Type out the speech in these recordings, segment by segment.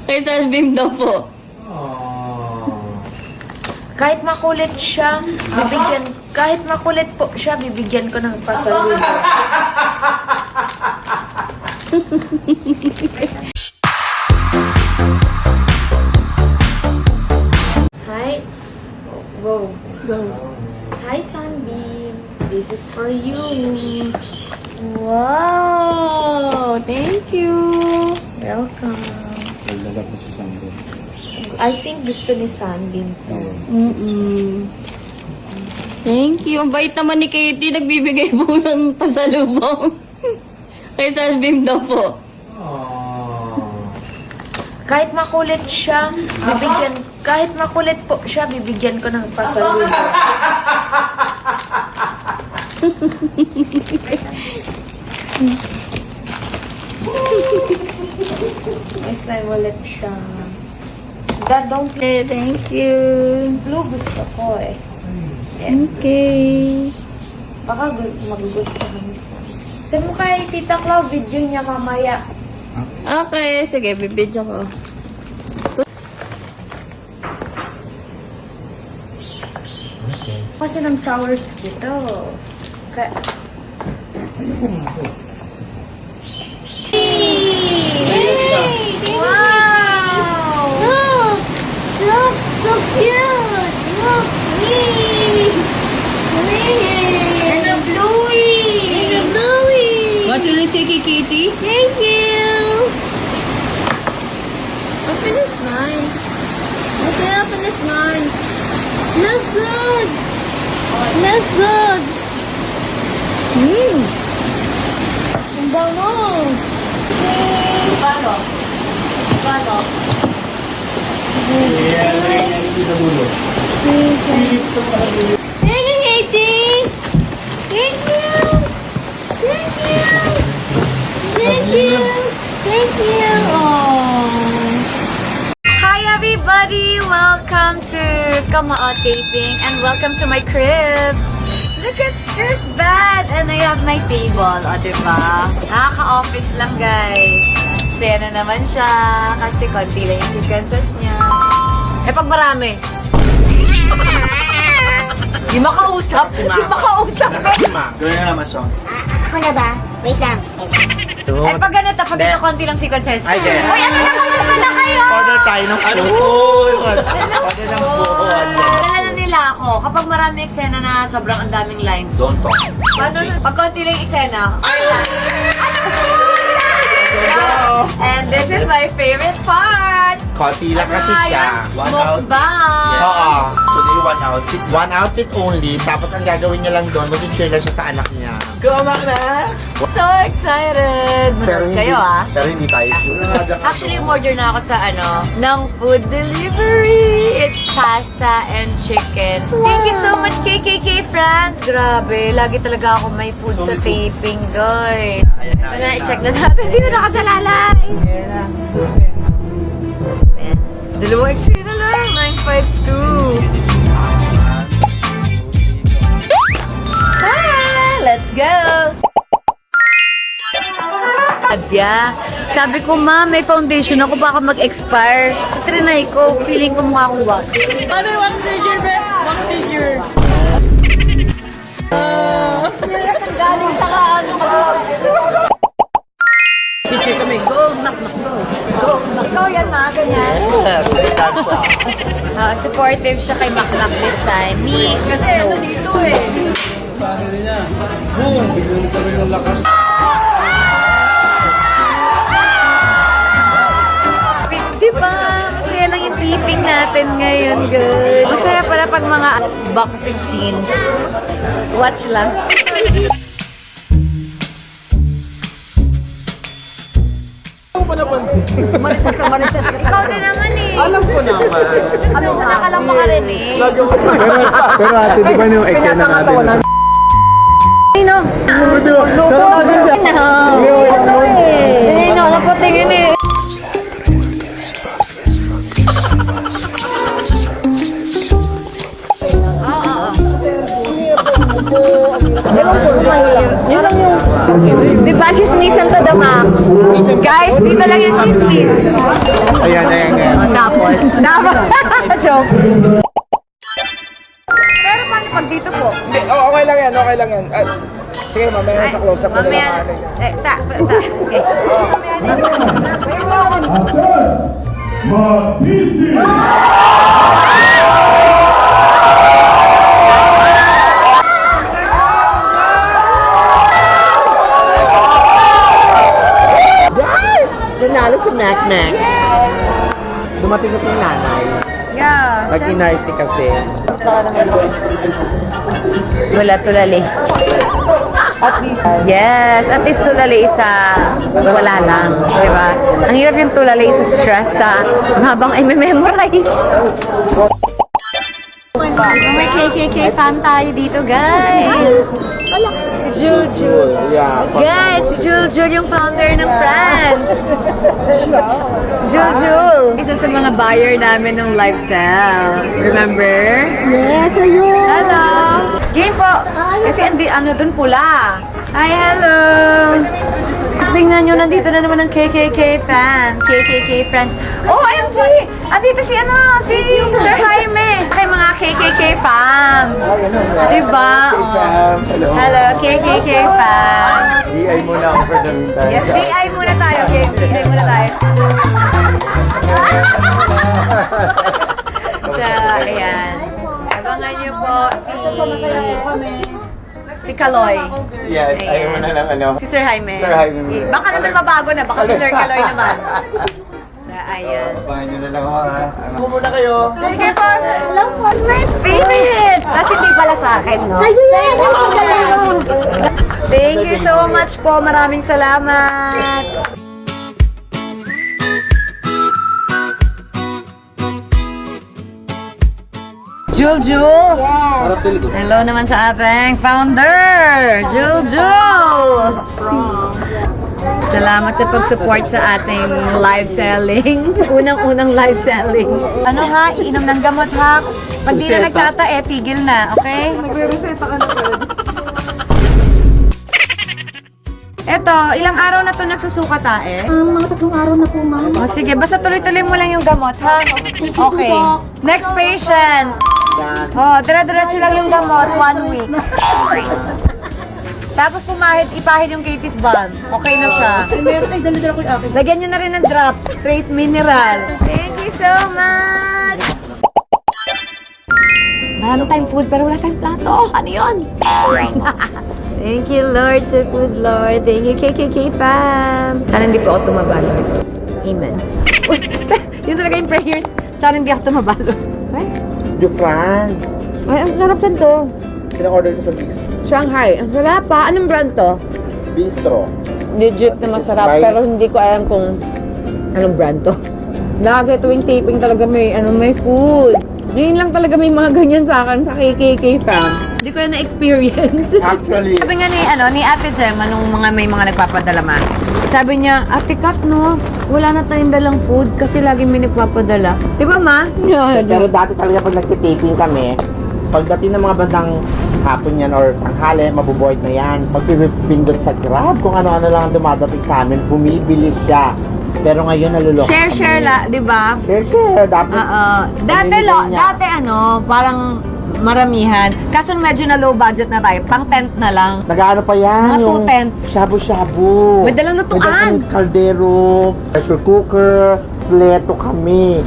Kay Salvim daw po. Kahit makulit siya, bibigyan ko ng pasalubong. Hi. Go. Go. Hi, Sunbeam. This is for you. Wow! Thank you! Welcome. Naglalap mo si Sunday. I think gusto ni Sunbeam to. Thank you. Ang bait naman ni Katie. Nagbibigay po ng pasalubong. Kay Salvim daw po. Kahit makulit siya, bibigyan ko ng pasalubong. May slime ulit siya. Dad, don't play. Thank you. Blue gusto ko eh. Okay. Baka magugustuhan ni Sam. Sabi mo kay Tita Clau, video niya mamaya. Okay. Sige, bibidyo ko. Kasi ng sour Skittles. Wow! Look! So cute! Look! And a bluey! What will you say, Kitty? Thank you! Open this mine. Okay, open this mine. Smells good! Smells good! Ang bango! Paano? Paano? Thank you, Katie! Thank you! Thank you! Thank you! Thank you! Aww. Hi everybody! Welcome to Kamao Taping and welcome to my crib! Look at this bed! And I have my table, o diba? Nakaka-office lang guys. Saya na naman siya kasi konti lang yung sequences niya. Eh pag marami. Di makausap! Di makausap! Gawin na naman siya. Ako na ba? Wait lang. Eh pag ganito, pag ito konti lang sequences. Ay, ganyan. Uy, ano na, kamusta na kayo? Order tayo ng food. Order ng food. Dala na nila ako. Kapag marami eksena na sobrang ang daming lines. Don't talk. Paano na? Pag konti lang yung eksena. And this is my favorite part. Konti lang kasi siya. One out. Mukbang. Oo. Today, one outfit. One outfit only. Tapos ang gagawin niya lang doon, mag-share na siya sa anak niya. Go, Mama! So excited. Manood kayo Pero hindi tayo sure. Actually, umorder na ako sa ng food delivery. It's pasta and chicken. Thank you so much, KKK friends. Grabe, lagi talaga ako may food sa taping, guys. Ito na, i-check na natin. Dito nakasalalay. Suspense. Dalawang eksena lang, 952. Let's go! Adya, sabi ko, ma, may foundation ako, baka mag-expire. Sa trinay ko, feeling ko mukha akong wax. Mother, one figure, best! One figure! Galing sa Picture kami. Go, knock, knock, go. Go. Ikaw yan, ma, ganyan. Yes, that's all. Supportive siya kay Macmac this time. Me, Kasi ano dito eh. Diba? Masaya lang yung tipping natin ngayon, guys. Masaya pala pag mga boxing scenes. Watch lang. Ikaw din naman eh. Alam ko naman. Ano ko nakalang ka rin eh. Pero ate, di ba yung eksena natin? Nino! Nino, naputingin eh. Yun lang yung... Di ba Chismisan to the max. Guys, dito lang yung chismis. Ayan, ayan, ayan. Tapos. Joke. Pero paano pag dito po? Hindi, okay lang yan, okay lang yan. Sige, mamaya sa close-up ko na Mamaya. lang. Okay. Guys! Nanalo si Mac Mac. Dumating kasi yung nanay. Yeah. Nag-inarte kasi. Wala tulali. Yes, at least tulali sa wala lang, di ba? Ang hirap yung tulali sa stress sa habang ay memorize. May KKK fan tayo dito, guys. Juljul. Yeah. Guys, si Juljul yung founder ng France. Juljul. Isa sa mga buyer namin ng live sale. Remember? Yes, ayun. Hello! Game po! Kasi ano dun pula. Hi, hello! Tapos tingnan nyo, nandito na naman ang KKK fan. KKK friends. Oh, OMG! Andito si si Sir Jaime. Kay mga KKK fam. Diba? Oh. Hello, KKK fam. DI muna ako for the meantime. Yes, DI muna tayo. Okay, DI muna tayo. So, ayan. Abangan niyo po si Kaloy. Yes, ayaw mo na lang ano. Si Sir Jaime. Sir Jaime. Baka naman mabago na, baka si Sir Kaloy naman. So, ayan. Abangan nyo na lang ako ha. Ako muna kayo. Sige po. Hello po. My favorite. Tapos hindi pala sa akin, no? Ayun yan. Thank you so much po. Maraming salamat. Jul. Hello naman sa ating founder, Jul. Salamat sa pag-support sa ating live selling. Unang-unang live selling. Ano ha? Iinom ng gamot ha? Pag di na nagtatae, tigil na. Okay? Magre-reseta ka na, Eto, ilang araw na to nagsusuka tae? Mga 3 araw na po, ma'am. O sige, basta tuloy-tuloy mo lang yung gamot, ha? Okay. Next patient. Oh, dire-diretso lang yung gamot, 1 week. Tapos ipahid yung Katie's balm. Okay na siya. Meron ay dala-dala ko yung akin. Lagyan nyo na rin ng drops, trace mineral. Thank you so much! Marami tayong food pero wala tayong plato. Ano yun? Thank you, Lord, sa food, Lord. Thank you, KKK fam. Sana hindi po ako tumabalo. Amen. Uy, yun talaga yung prayers. Sana hindi ako tumabalo. Ay, Dufran. ang sarap saan to. Kina-order ko sa Bistro. Shanghai. Ang sarap pa. Anong brand to? Bistro. Legit na masarap, Right. pero hindi ko alam kung anong brand to. Lagi tuwing taping talaga may food. Ngayon lang talaga may mga ganyan sa akin sa KKK fam. Hindi ko na na-experience. Actually, Sabi nga ni Ate Gemma, nung may mga nagpapadala man, sabi niya, Ate Kat, no, wala na tayong dalang food kasi lagi may nagpapadala. Di ba, Ma? pero dati talaga pag nagtitaping kami, pagdating ng mga bandang hapon yan or tanghali, mabuboard na yan. Magpipindot sa Grab kung ano-ano lang ang dumadating sa amin, bumibili siya. Pero ngayon naluloko Share la, di ba? Share. Dapat Dati parang maramihan. Kaso medyo na low budget na tayo. Pang tent na lang. nag-ano pa yan. Mga yung 2 tents. Shabu-shabu. May dalang lutuan. May dalang kaldero, pressure cooker, pleto kami.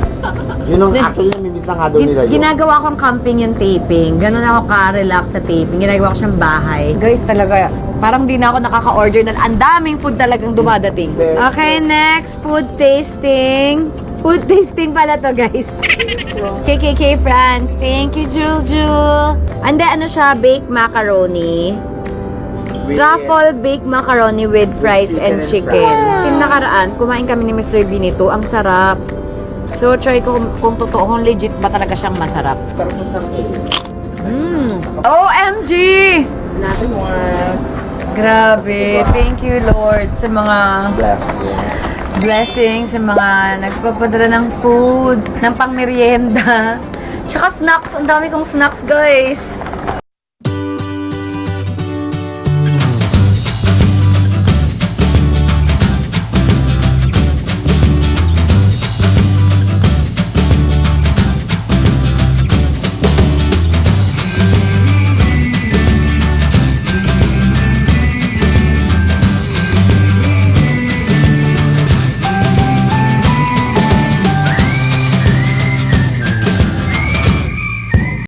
Yun ang actually namimiss na nga daw nila yun. Ginagawa kong camping yung taping. Ganun ako ka-relax sa taping. Ginagawa ko siyang bahay. Guys, talaga, parang di na ako nakaka-order na ang daming food talagang dumadating. Okay, next, food tasting. Food tasting pala to, guys. KKK France. Thank you, Jul. Ande, ano siya, baked macaroni. Truffle baked macaroni with fries and chicken. Yung nakaraan, kumain kami ni Mr. B nito. Ang sarap. So, try ko kung totoo, kung legit ba talaga siyang masarap. Sarap ng sangkil. OMG! Nothing more. Grabe. Thank you, Lord, sa mga blessings, sa mga nagpapadala ng food, ng pangmerienda. Tsaka snacks. Ang dami kong snacks, guys.